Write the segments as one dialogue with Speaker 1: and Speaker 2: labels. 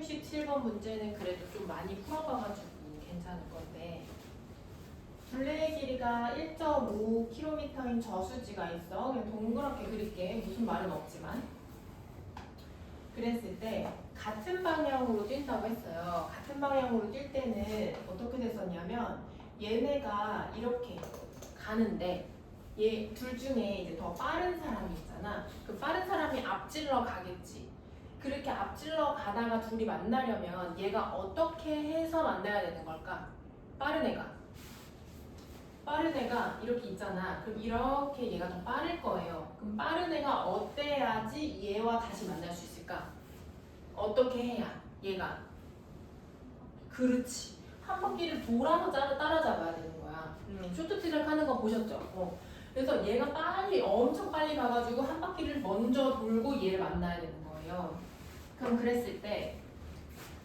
Speaker 1: 167번 문제는 그래도 좀 많이 풀어봐가지고 괜찮을 건데 둘레의 길이가 1.5km인 저수지가 있어. 그냥 동그랗게 그릴게. 무슨 말은 없지만. 그랬을 때 같은 방향으로 뛴다고 했어요. 같은 방향으로 뛸 때는 어떻게 됐었냐면 얘네가 이렇게 가는데 얘 둘 중에 이제 더 빠른 사람이 있잖아. 그 빠른 사람이 앞질러 가겠지. 그렇게 앞질러 가다가 둘이 만나려면 얘가 어떻게 해서 만나야 되는 걸까? 빠른 애가 이렇게 있잖아. 그럼 이렇게 얘가 더 빠를 거예요. 그럼 빠른 애가 어때야지 얘와 다시 만날 수 있을까? 어떻게 해야 얘가? 그렇지. 한 바퀴를 돌아서 따라잡아야 되는 거야. 쇼트트랙 하는 거 보셨죠? 그래서 얘가 엄청 빨리 가가지고 한 바퀴를 먼저 돌고 얘를 만나야 되는 거예요. 그럼 그랬을 때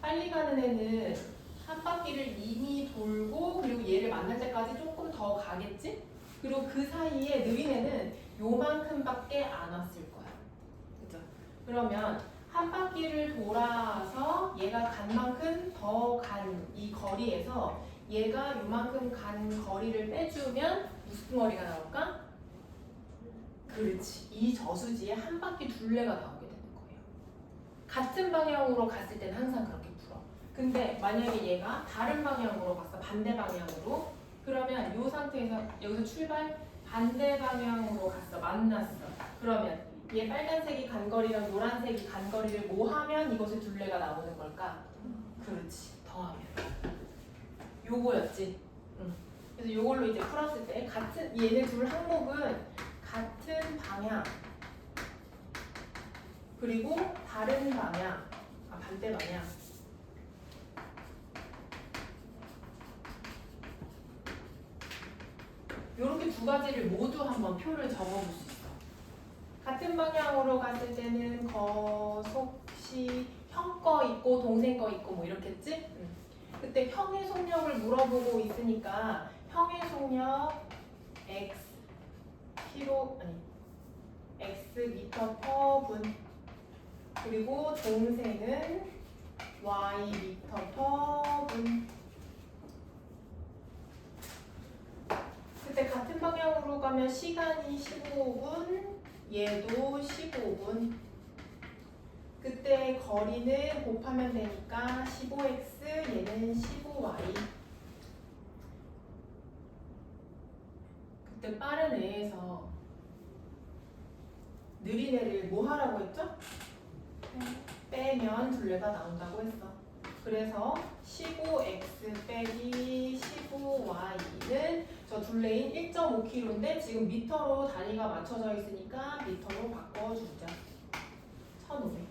Speaker 1: 빨리 가는 애는 한 바퀴를 이미 돌고 그리고 얘를 만날 때까지 조금 더 가겠지? 그리고 그 사이에 느린 애는 요만큼밖에 안 왔을 거야. 그죠? 그러면 한 바퀴를 돌아서 얘가 간 만큼 더 간 이 거리에서 얘가 요만큼 간 거리를 빼주면 무슨 거리가 나올까? 그렇지. 이 저수지에 한 바퀴 둘레가 나오게 되는 거예요. 같은 방향으로 갔을 때는 항상 그렇게 풀어. 근데 만약에 얘가 다른 방향으로 갔어. 반대 방향으로. 그러면 이 상태에서 여기서 출발 반대 방향으로 갔어. 만났어. 그러면 얘 빨간색이 간 거리랑 노란색이 간 거리를 뭐 하면 이것의 둘레가 나오는 걸까? 그렇지. 더하면. 요거였지. 그래서 요걸로 이제 풀었을 때 같은 얘네 둘 항목은 같은 방향 그리고 다른 방향 반대 방향 요렇게 두 가지를 모두 한번 표를 적어볼 수 있어. 같은 방향으로 갔을 때는 거속시 형 거 있고 동생 거 있고 뭐 이렇겠지? 그때 형의 속력을 물어보고 있으니까 형의 속력 x 미터 퍼 분 그리고 동생은 y 미터 퍼 분. 그때 같은 방향으로 가면 시간이 15분, 얘도 15분. 그때 거리는 곱하면 되니까 15x, 얘는 15y. 그때 빠른 애에서 느린 애를 뭐 하라고 했죠? 빼면 둘레가 나온다고 했어. 그래서 15x 빼기 15y는 저 둘레인 1.5km인데 지금 미터로 단위가 맞춰져 있으니까 미터로 바꿔주자. 1500.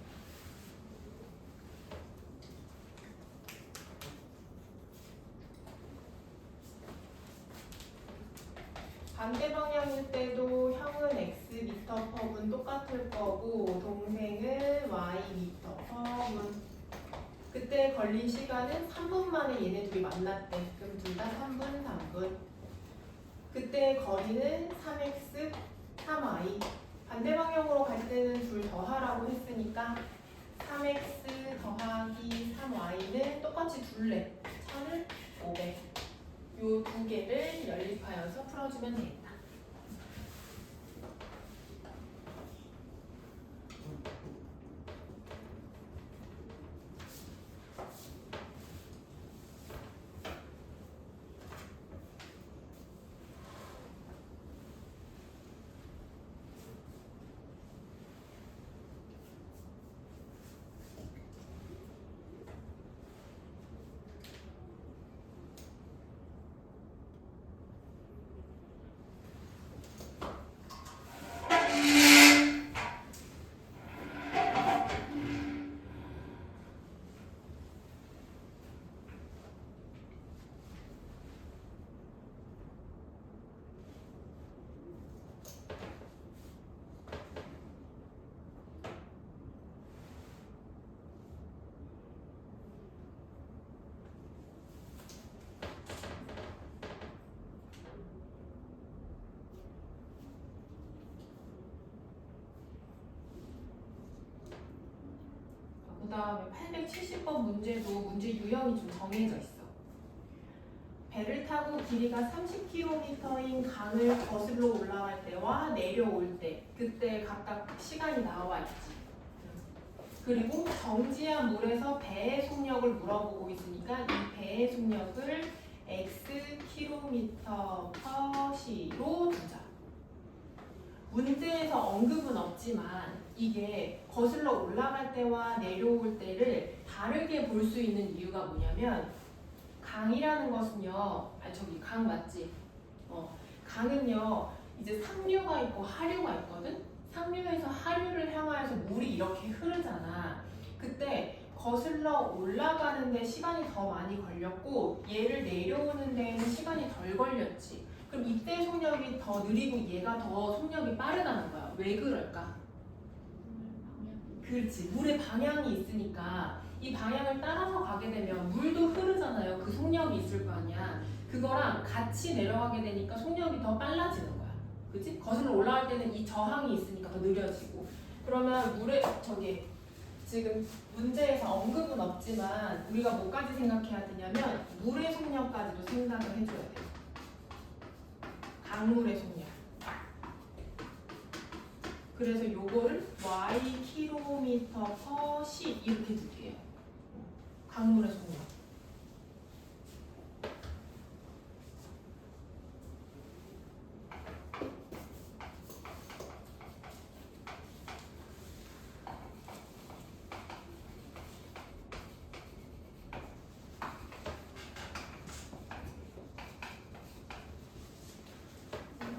Speaker 1: 반대 방향일 때도 형은 x 미터 퍼 분 똑같을 거고 동생은 y 미터 퍼 분. 그때 걸린 시간은 3분 만에 얘네 둘이 만났대. 그럼 둘 다 3분, 3분. 그때 거리는 3x, 3y. 반대 방향으로 갈 때는 둘 더하라고 했으니까 3x 더하기 3y는 똑같이 둘레. 1000을 500. 요 두 개를 연립하여서 풀어주면 되겠다. 다음에 870번 문제도 문제 유형이 좀 정해져 있어. 배를 타고 길이가 30km인 강을 거슬러 올라갈 때와 내려올 때, 그때 각각 시간이 나와 있지. 그리고 정지한 물에서 배의 속력을 물어보고 있으니까 이 배의 속력을 x km/sh로 두자. 문제에서 언급은 없지만 이게 거슬러 올라갈 때와 내려올 때를 다르게 볼 수 있는 이유가 뭐냐면, 강이라는 것은요, 저기 강 맞지? 강은요 이제 상류가 있고 하류가 있거든. 상류에서 하류를 향하여서 물이 이렇게 흐르잖아. 그때 거슬러 올라가는데 시간이 더 많이 걸렸고 얘를 내려오는 데에는 시간이 덜 걸렸지. 그럼 이때 속력이 더 느리고 얘가 더 속력이 빠르다는 거야. 왜 그럴까? 그렇지. 물의 방향이 있으니까 이 방향을 따라서 가게 되면 물도 흐르잖아요. 그 속력이 있을 거 아니야. 그거랑 같이 내려가게 되니까 속력이 더 빨라지는 거야. 그치? 거슬러 올라갈 때는 이 저항이 있으니까 더 느려지고. 그러면 물의 저기 지금 문제에서 언급은 없지만 우리가 뭐까지 생각해야 되냐면 물의 속력까지도 생각을 해줘야 돼. 강물의 속력. 그래서 요거를 y km/s 이렇게 줄게요. 강물의 속력.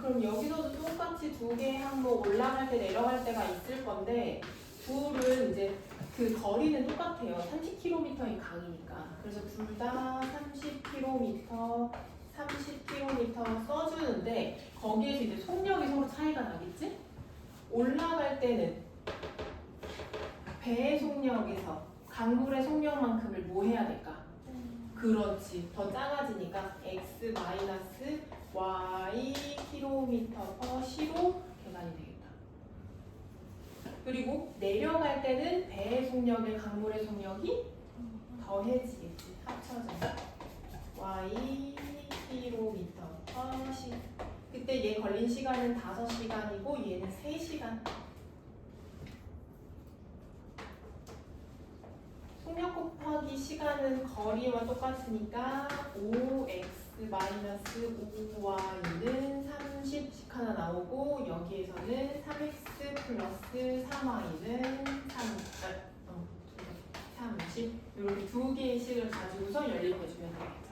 Speaker 1: 그럼 여기서도 똑같이 두 개의 항목 올라갈 때 내려갈 때가 있을 건데 둘은 이제 그 거리는 똑같아요. 30km인 강이니까. 그래서 둘 다 30km, 30km 써주는데 거기에서 이제 속력이 서로 차이가 나겠지? 올라갈 때는 배의 속력에서 강물의 속력만큼을 뭐 해야 될까? 그렇지. 더 작아지니까 x y km/s로 계산이 되겠다. 그리고 내려갈 때는 배의 속력에 강물의 속력이 더해지겠지. 합쳐져서 y km/s. 그때 얘 걸린 시간은 5시간이고 얘는 3시간. 속력 곱하기 시간은 거리와 똑같으니까 5x-5y는 30씩 하나 나오고 여기에서는 3x 플러스 3y는 30 이렇게 두 개의 식을 가지고서 연립해주면 되겠죠.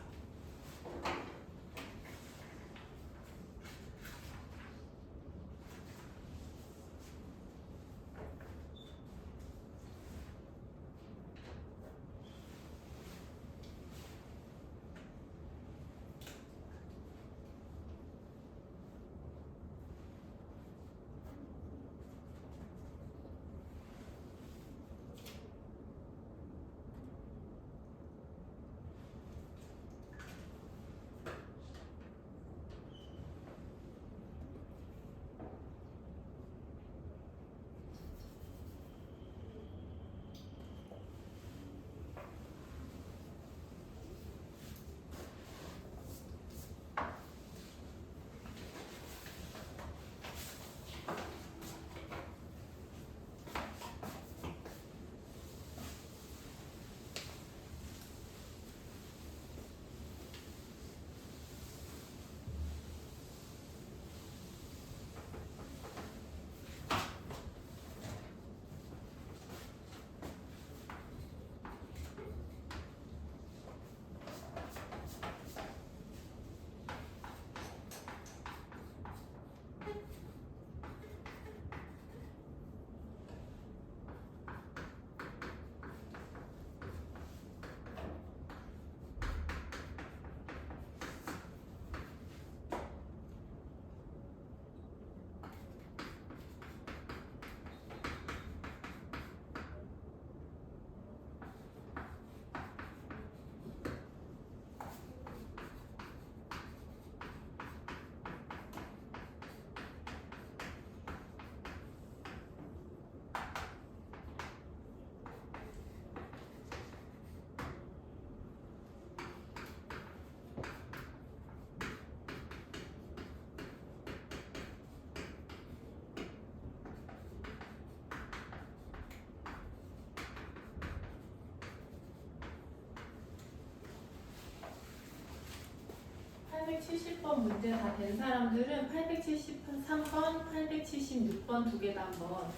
Speaker 1: 870번 문제 다 된 사람들은 873번, 876번 두 개 다 한번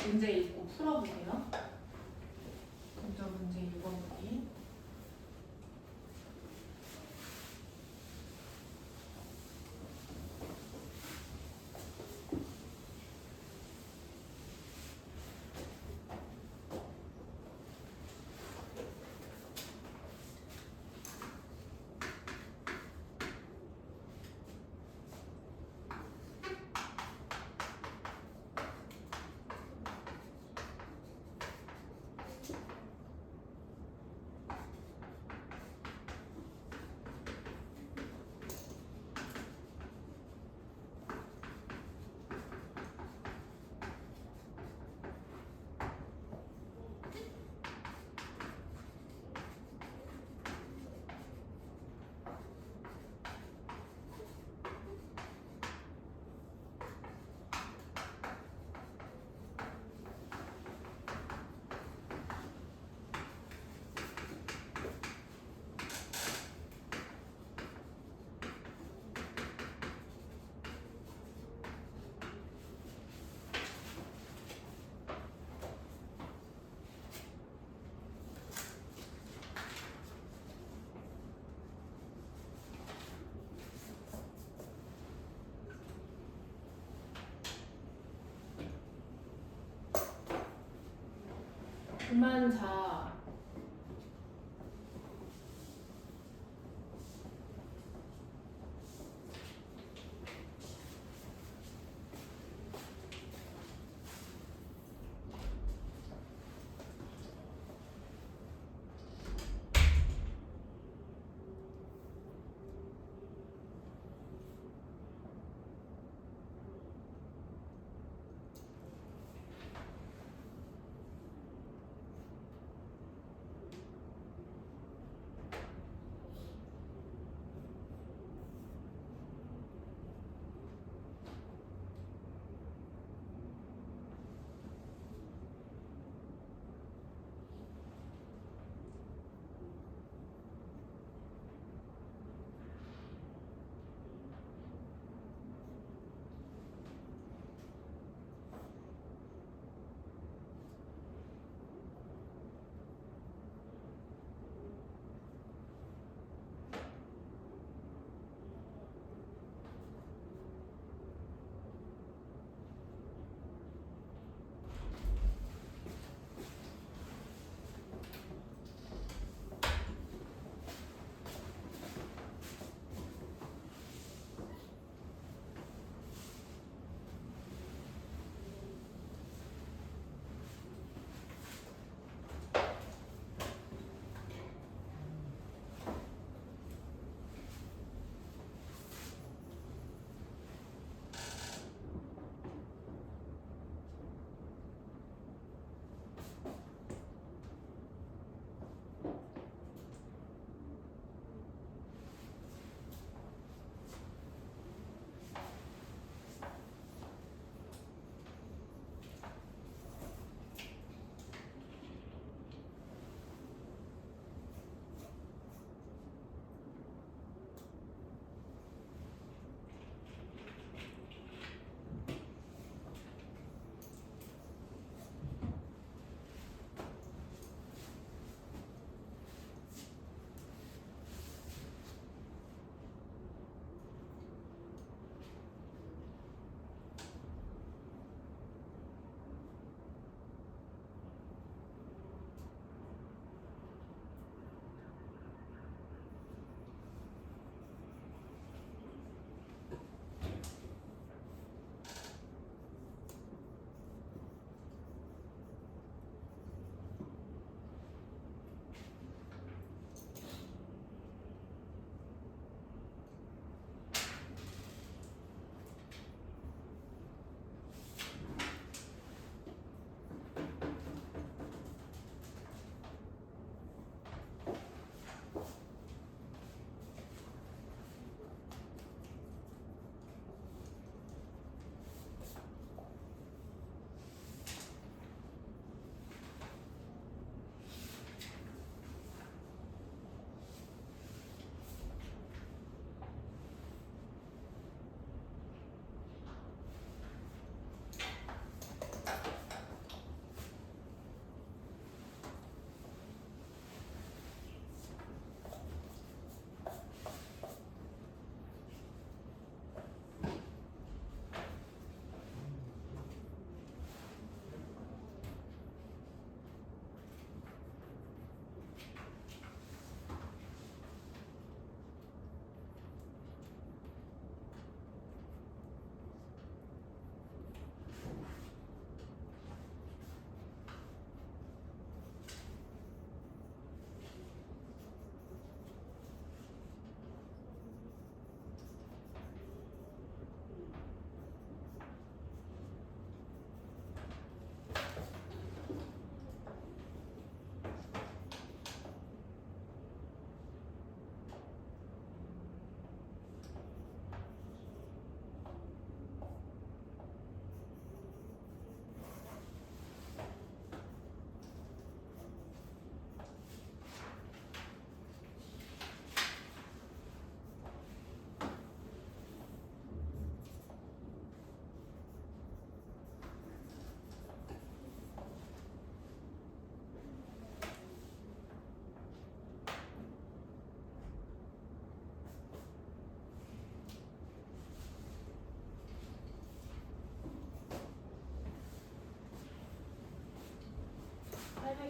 Speaker 1: 문제 읽고 풀어보세요. 먼저 문제 6번 보기. 그만 자.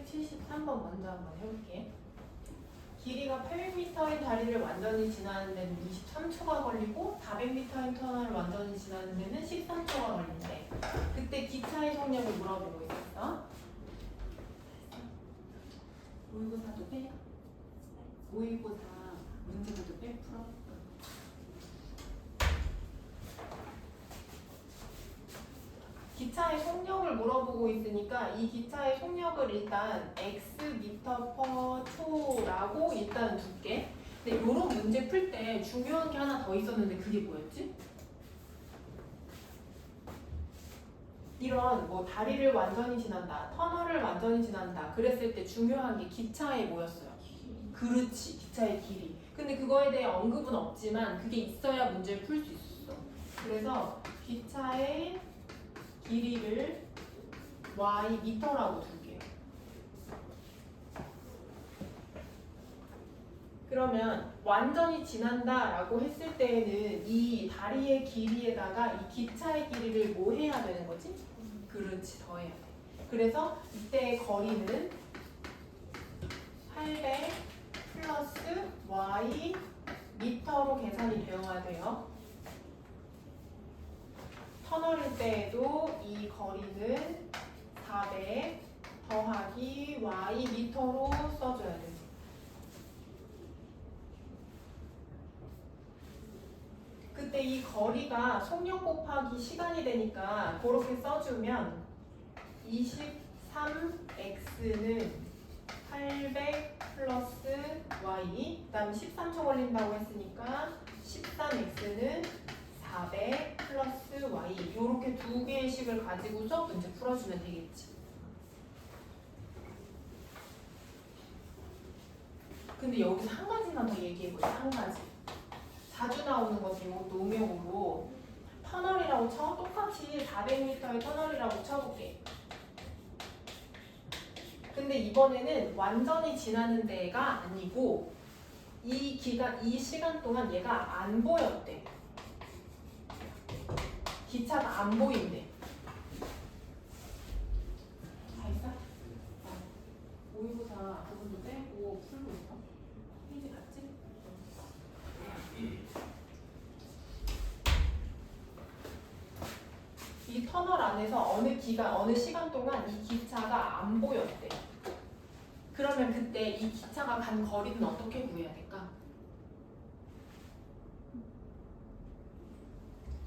Speaker 1: 873번 먼저 한번 해볼게. 길이가 800m인 다리를 완전히 지나는 데는 23초가 걸리고 400m인 터널을 완전히 지나는 데는 13초가 걸린대. 그때 기차의 속력을 물어보고 있었어. 모의고사도 빼? 모의고사 문제들도 빼 풀어? 기차의 속력을 물어보고 있으니까 이 기차의 속력을 일단 x m/초라고 일단 둘게. 근데 이런 문제 풀 때 중요한 게 하나 더 있었는데 그게 뭐였지? 이런 뭐 다리를 완전히 지난다, 터널을 완전히 지난다 그랬을 때 중요한 게 기차의 뭐였어요? 그렇지, 기차의 길이. 근데 그거에 대해 언급은 없지만 그게 있어야 문제를 풀 수 있었어. 그래서 기차의 길이를 y 미터라고 둘게요. 그러면 완전히 지난다라고 했을 때에는 이 다리의 길이에다가 이 기차의 길이를 뭐 해야 되는 거지? 그렇지, 더해야 돼. 그래서 이때의 거리는 800 플러스 y 미터로 계산이 되어야 돼요. 터널일 때에도 이 거리는 400 더하기 y 미터로 써줘야 돼. 그때 이 거리가 속력 곱하기 시간이 되니까 그렇게 써주면 23x는 800 플러스 y 그 다음 13초 걸린다고 했으니까 13x는 400 플러스 y 이렇게 두 개의 식을 가지고서 문제 풀어주면 되겠지. 근데 여기서 한 가지만 더 얘기해보자. 한 가지. 자주 나오는 것이 이것도 음역으로 터널이라고 쳐. 똑같이 400m의 터널이라고 쳐볼게. 근데 이번에는 완전히 지나는 데가 아니고 이 시간 동안 얘가 안 보였대. 기차가 안 보인대. 다 있어? 모의고사 부분도 빼고 풀고 있어? 페이지 갔지? 이 터널 안에서 어느 시간 동안 이 기차가 안 보였대. 그러면 그때 이 기차가 간 거리는 어떻게 구해야 될까?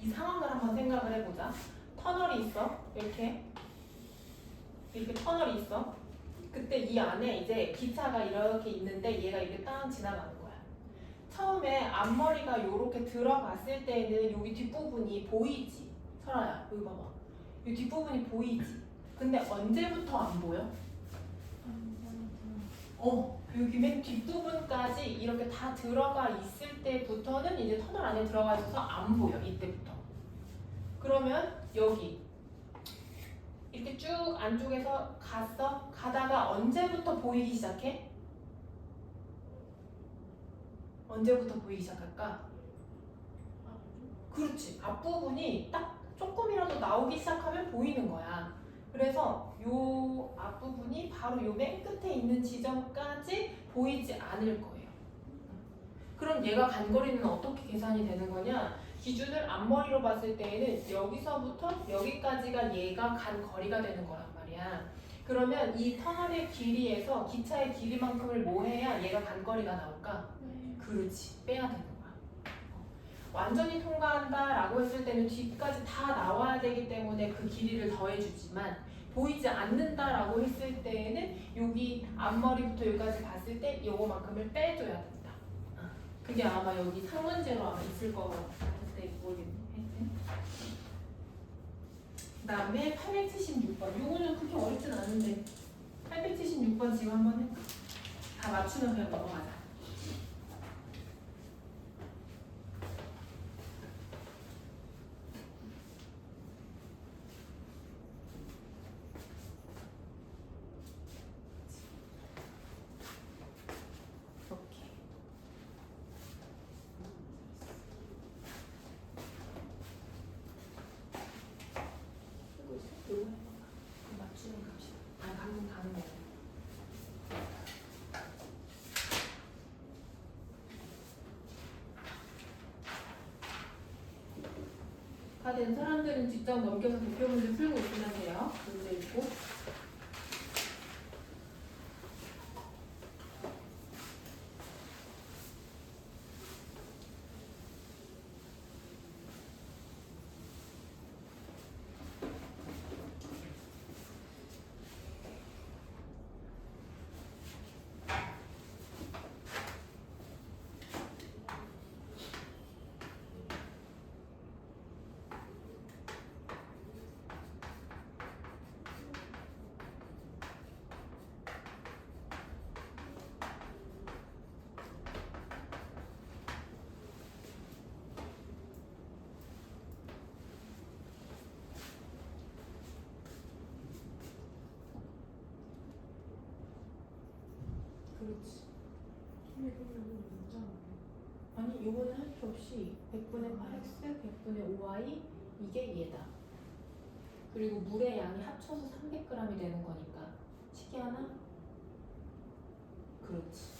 Speaker 1: 이 상황을 한번 생각을 해보자. 터널이 있어. 이렇게 터널이 있어. 그때 이 안에 이제 기차가 이렇게 있는데 얘가 이렇게 딱 지나가는 거야. 처음에 앞머리가 이렇게 들어갔을 때는 여기 뒷부분이 보이지. 설아야, 여기 봐봐. 이 뒷부분이 보이지. 근데 언제부터 안 보여? 여기 맨 뒷부분까지 이렇게 다 들어가 있을 때부터는 이제 터널 안에 들어가 있어서 안 보여. 이때부터. 그러면 여기 이렇게 쭉 안쪽에서 갔어? 가다가 언제부터 보이기 시작해? 언제부터 보이기 시작할까? 그렇지. 앞부분이 딱 조금이라도 나오기 시작하면 보이는 거야. 그래서 요 앞부분이 바로 요 맨 끝에 있는 지점까지 보이지 않을 거예요. 그럼 얘가 간 거리는 어떻게 계산이 되는 거냐? 기준을 앞머리로 봤을 때에는 여기서부터 여기까지가 얘가 간 거리가 되는 거란 말이야. 그러면 이 터널의 길이에서 기차의 길이만큼을 뭐 해야 얘가 간 거리가 나올까? 그렇지. 빼야 되는 거야. 완전히 통과한다라고 했을 때는 뒤까지 다 나와야 되기 때문에 그 길이를 더해주지만 보이지 않는다라고 했을 때에는 여기 앞머리부터 여기까지 봤을 때 요거만큼을 빼줘야 된다. 그게 아마 여기 상문제로 아마 있을 거 같은데 모르겠네. 그 다음에 876번. 요거는 그렇게 어렵진 않은데 876번 지금 한번 해볼까? 다 맞추면 그냥 넘어가자. 요거 해볼까? 맞추는 값이다. 방금 가는 거. 다 된 사람들은 직접 넘겨서 대표 문제 풀고 있으면 돼요. 문제 있고. 그렇지. 아니 요거는 할 필요 없이 100분의 8x, 100분의 5y 이게 얘다. 그리고 물의 양이 합쳐서 300g이 되는 거니까 식이 하나? 그렇지.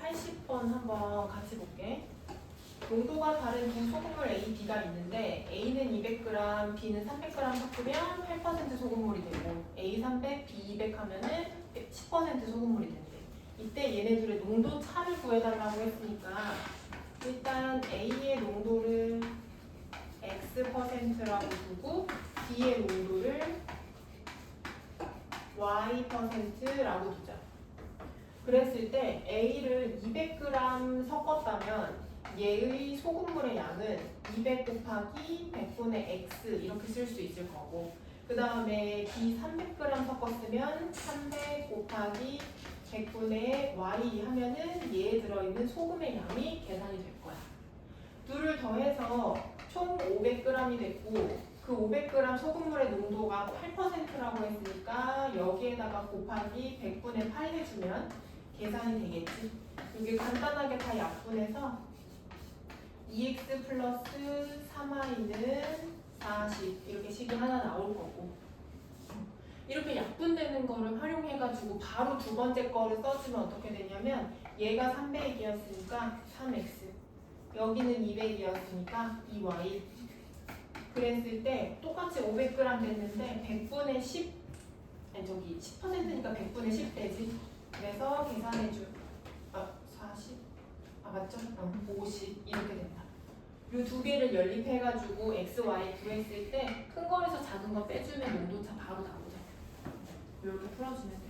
Speaker 1: 80번 한번 같이 볼게. 농도가 다른 두 소금물 A, B가 있는데 A는 200g, B는 300g 섞으면 8% 소금물이 되고 A 300, B 200 하면은 10% 소금물이 된대. 이때 얘네들의 농도 차를 구해달라고 했으니까 일단 A의 농도를 X%라고 두고 B의 농도를 Y%라고 두자. 그랬을 때 A를 200g 섞었다면 얘의 소금물의 양은 200 곱하기 100분의 X 이렇게 쓸 수 있을 거고 그 다음에 B 300g 섞었으면 300 곱하기 100분의 Y 하면은 얘에 들어있는 소금의 양이 계산이 될 거야. 둘을 더해서 총 500g이 됐고 그 500g 소금물의 농도가 8%라고 했으니까 여기에다가 곱하기 100분의 8 해주면 계산이 되겠지. 이게 간단하게 다 약분해서 2x 플러스 3y는 40 이렇게 식이 하나 나올 거고 이렇게 약분되는 거를 활용해가지고 바로 두 번째 거를 써주면 어떻게 되냐면 얘가 300이었으니까 3x 여기는 200이었으니까 2y 그랬을 때 똑같이 500g 됐는데 100분의 10 아니 저기 10%니까 100분의 10 되지 그래서 계산해줘 40 맞죠? 50 이렇게 된다. 이 두 개를 연립해가지고 x, y 구했을 때 큰 거에서 작은 거 빼주면 농도차 바로 나오죠. 이렇게 풀어주면 돼요.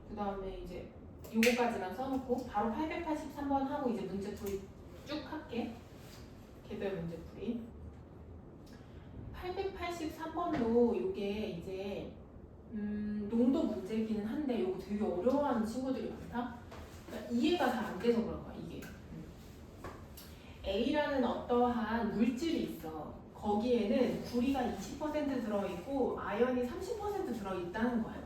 Speaker 1: 그 다음에 이제 요거까지만 써놓고 바로 883번 하고 이제 문제풀이 쭉 할게. 개별 문제풀이. 883번도 요게 이제 농도 문제기는 한데 요거 되게 어려워하는 친구들이 많다. 그러니까 이해가 잘 안 돼서 그런 거야 이게. A라는 어떠한 물질이 있어. 거기에는 구리가 20% 들어있고 아연이 30% 들어있다는 거야.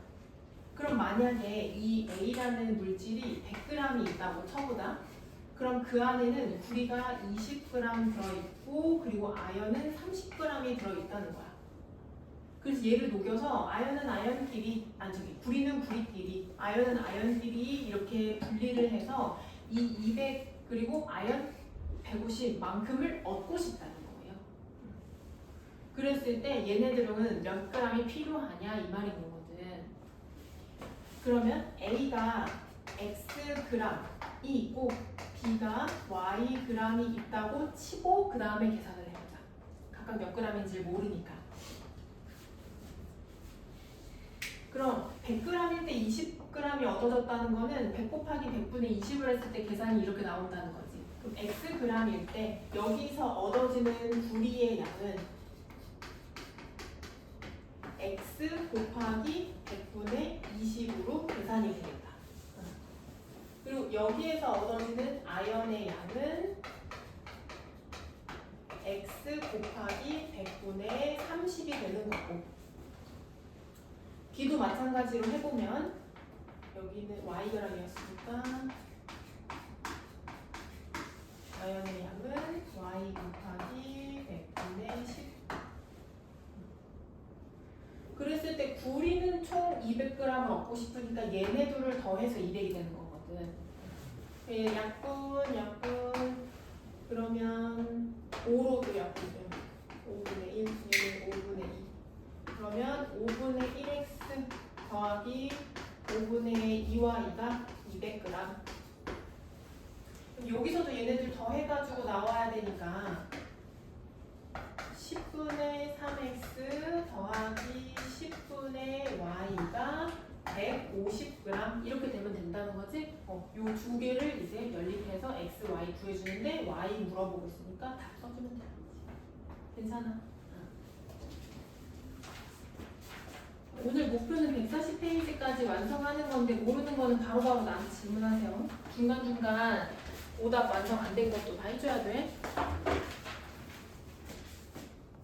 Speaker 1: 그럼 만약에 이 A라는 물질이 100g이 있다고 쳐보자. 그럼 그 안에는 구리가 20g 들어있고 그리고 아연은 30g이 들어있다는 거야. 그래서 얘를 녹여서 아연은 아연끼리, 구리는 구리끼리, 아연은 아연끼리 이렇게 분리를 해서 이 200 그리고 아연 150만큼을 얻고 싶다는 거예요. 그랬을 때 얘네들은 몇 g이 필요하냐 이 말인 거거든. 그러면 A가 Xg이 있고 B가 Yg이 있다고 치고 그 다음에 계산을 해보자. 각각 몇 g인지 모르니까. 그럼 100g일 때 20g이 얻어졌다는 거는 100 곱하기 100분의 20을 했을 때 계산이 이렇게 나온다는 거지. 그럼 Xg일 때 여기서 얻어지는 구리의 양은 X 곱하기 100분의 20으로 계산이 되겠다. 그리고 여기에서 얻어지는 아연의 양은 X 곱하기 100분의 30이 되는 거고 B도 마찬가지로 해보면 여기는 Yg이었으니까 아연의 양은 Y 곱하기 100분의 10 그랬을 때 구리는 총 200g을 얻고 싶으니까 얘네 둘을 더해서 200이 되는 거거든. 약분 그러면 5로도 약분돼. 5분의 1, 얘는 5분의 2 그러면 5분의 1x 더하기 5분의 2y가 200g. 여기서도 얘네들 더해가지고 나와야 되니까 10분의 3x 더하기 10분의 y가 150g 이렇게 되면 된다는 거지? 요 두 개를 이제 연립해서 x, y 구해주는데 y 물어보고 있으니까 다 써주면 되는 거지. 괜찮아? 오늘 목표는 140페이지까지 완성하는 건데 모르는 거는 바로바로 나한테 질문하세요. 중간중간 오답 완성 안 된 것도 다 해줘야 돼.